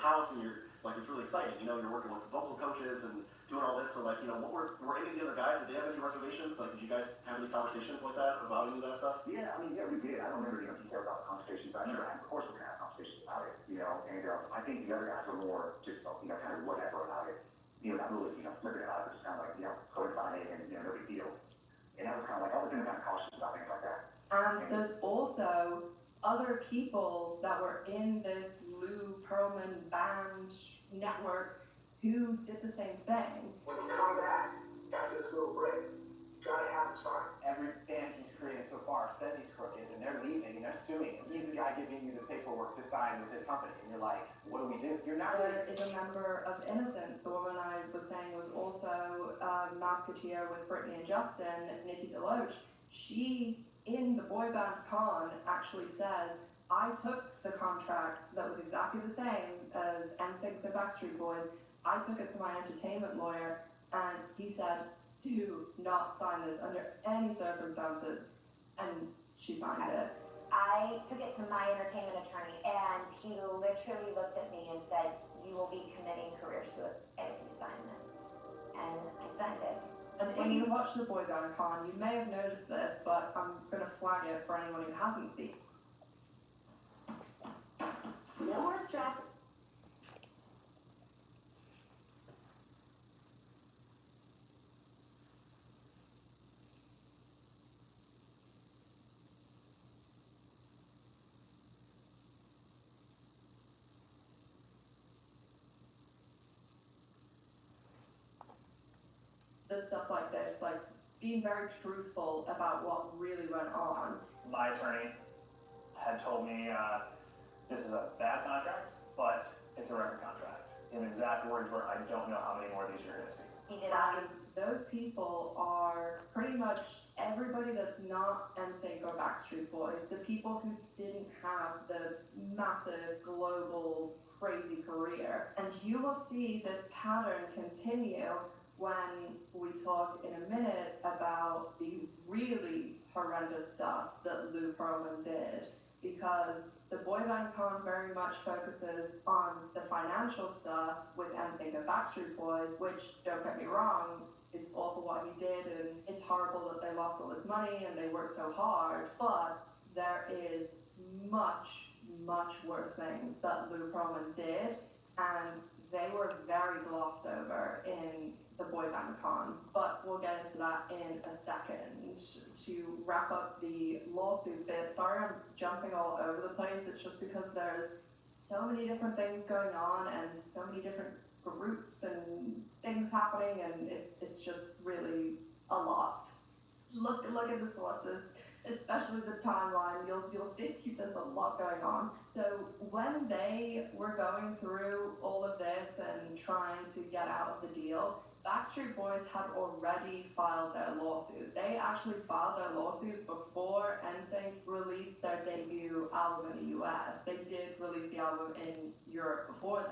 house and you're like, it's really exciting. You know, you're working with vocal coaches and doing all this. So like, you know, were any of the other guys, did they have any reservations? Like, did you guys have any conversations like that about any of that stuff? Yeah, I mean, yeah, we did. I don't remember, details about the conversations, but I'm sure, of course, we're gonna have conversations about it, and I think the other guys were more just, kind of whatever about it, not really, flipping it out, just kind of like, solidifying it and, no big deal. And I was kind of like, I was kind of cautious about things like that. And there's also other people that were in this Lou Pearlman band network who did the same thing. When you come back after this little break, you gotta have him sign. Every band he's created so far says he's crooked, and they're leaving, and they're suing him. He's the guy giving you the paperwork to sign with his company, and you're like, what do we do? You're not There is a member of Innocence. The woman I was saying was also Musketeer with Brittany and Justin, Nikki DeLoach. She, in the boy band con, actually says, I took the contract that was exactly the same as NSYNC's and Backstreet Boys. I took it to my entertainment lawyer, and he said, do not sign this under any circumstances. And she signed it. I took it to my entertainment attorney, and he literally looked at me and said, you will be committing career suicide if you sign this. And I signed it. And if you watch the boy band con, you may have noticed this, but I'm going to flag it for anyone who hasn't seen. No more stress. Stuff like this, like being very truthful about what really went on. My attorney had told me this is a bad contract, but it's a record contract. His exact words were, I don't know how many more of these you're going to see. He did And those people are pretty much everybody that's not NSYNC or Backstreet Boys, the people who didn't have the massive global crazy career. And you will see this pattern continue when we talk in a minute about the really horrendous stuff that Lou Pearlman did, because the boy band con very much focuses on the financial stuff with NSYNC and Backstreet Boys, which, don't get me wrong, it's awful what he did, and it's horrible that they lost all this money and they worked so hard, but there is much, much worse things that Lou Pearlman did, and they were very glossed over in the boy band con, but we'll get into that in a second. To wrap up the lawsuit bit, sorry I'm jumping all over the place, it's just because there's so many different things going on and so many different groups and things happening, and it's just really a lot. Look at the sources, especially the timeline. You'll see there's a lot going on. So when they were going through all of this and trying to get out of the deal, Backstreet Boys had already filed their lawsuit. They actually filed their lawsuit before NSYNC released their debut album in the US. They did release the album in Europe before that.